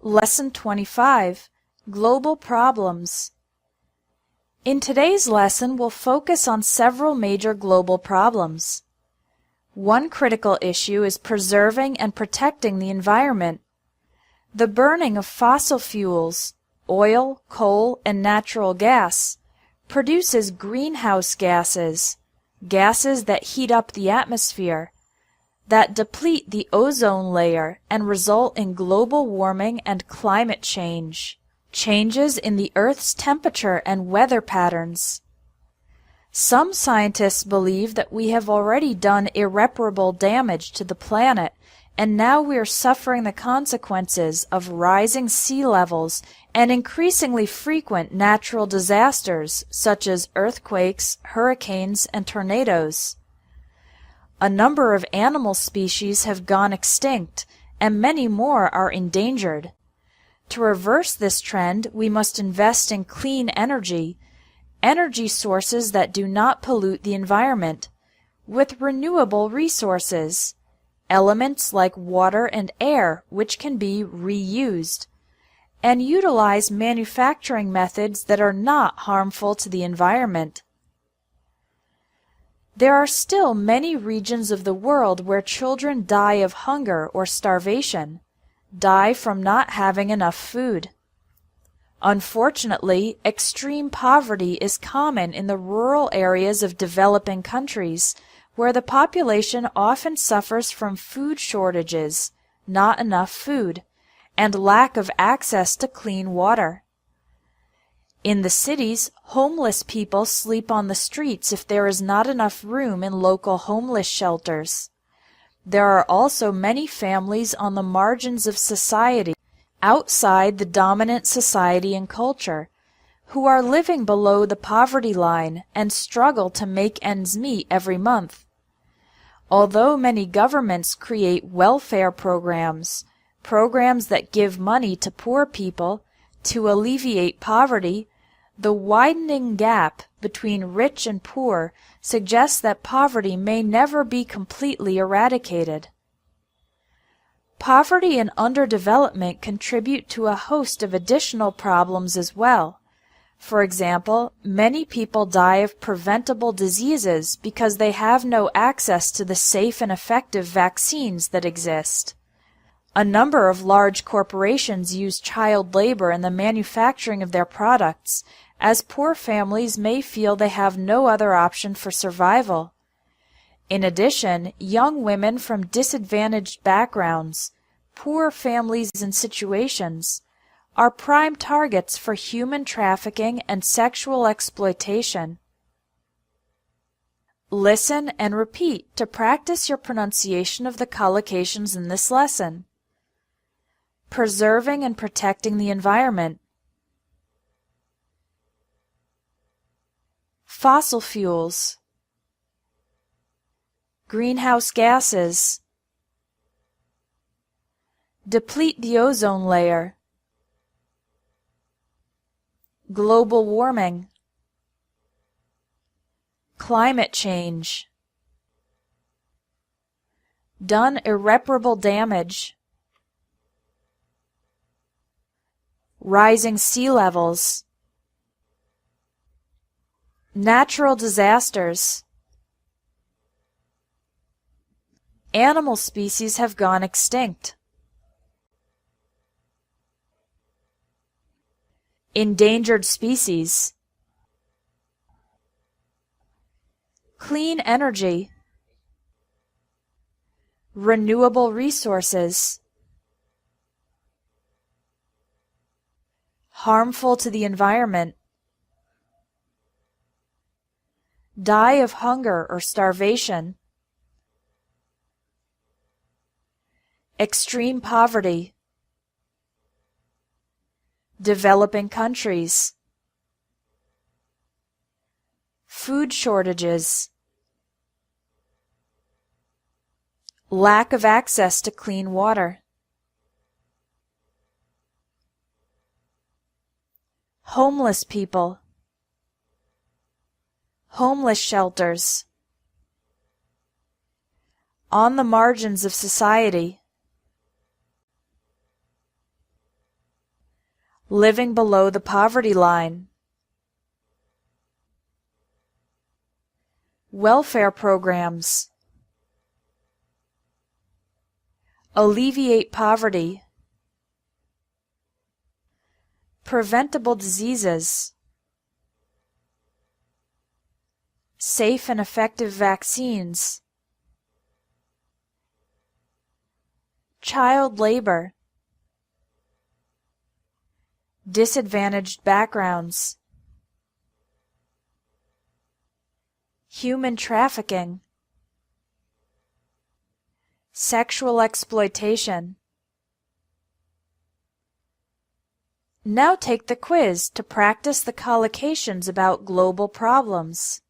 Lesson 25, Global Problems. In today's lesson, we'll focus on several major global problems. One critical issue is preserving and protecting the environment. The burning of fossil fuels, oil, coal, and natural gas, produces greenhouse gases, gases that heat up the atmosphere, that deplete the ozone layer and result in global warming and climate change, changes in the Earth's temperature and weather patterns. Some scientists believe that we have already done irreparable damage to the planet, and now we are suffering the consequences of rising sea levels and increasingly frequent natural disasters such as earthquakes, hurricanes, and tornadoes. A number of animal species have gone extinct, and many more are endangered. To reverse this trend, we must invest in clean energy sources that do not pollute the environment, with renewable resources, elements like water and air which can be reused, and utilize manufacturing methods that are not harmful to the environment. There are still many regions of the world where children die of hunger or starvation, die from not having enough food. Unfortunately, extreme poverty is common in the rural areas of developing countries, where the population often suffers from food shortages, not enough food, and lack of access to clean water. In the cities, homeless people sleep on the streets if there is not enough room in local homeless shelters. There are also many families on the margins of society, outside the dominant society and culture, who are living below the poverty line and struggle to make ends meet every month. Although many governments create welfare programs that give money to poor people to alleviate poverty, the widening gap between rich and poor suggests that poverty may never be completely eradicated. Poverty and underdevelopment contribute to a host of additional problems as well. For example, many people die of preventable diseases because they have no access to the safe and effective vaccines that exist. A number of large corporations use child labor in the manufacturing of their products, as poor families may feel they have no other option for survival. In addition, young women from disadvantaged backgrounds, poor families and situations, are prime targets for human trafficking and sexual exploitation. Listen and repeat to practice your pronunciation of the collocations in this lesson. Preserving and protecting the environment. Fossil fuels. Greenhouse gases. Deplete the ozone layer. Global warming. Climate change. Done irreparable damage. Rising sea levels. Natural disasters. Animal species have gone extinct. Endangered species. Clean energy. Renewable resources. Harmful to the environment. Die of hunger or starvation. Extreme poverty. Developing countries. Food shortages. Lack of access to clean water. Homeless people. Homeless shelters. On the margins of society. living below the poverty line, welfare programs, alleviate poverty, preventable diseases, safe and effective vaccines, child labor, disadvantaged backgrounds, human trafficking, sexual exploitation. Now take the quiz to practice the collocations about global problems.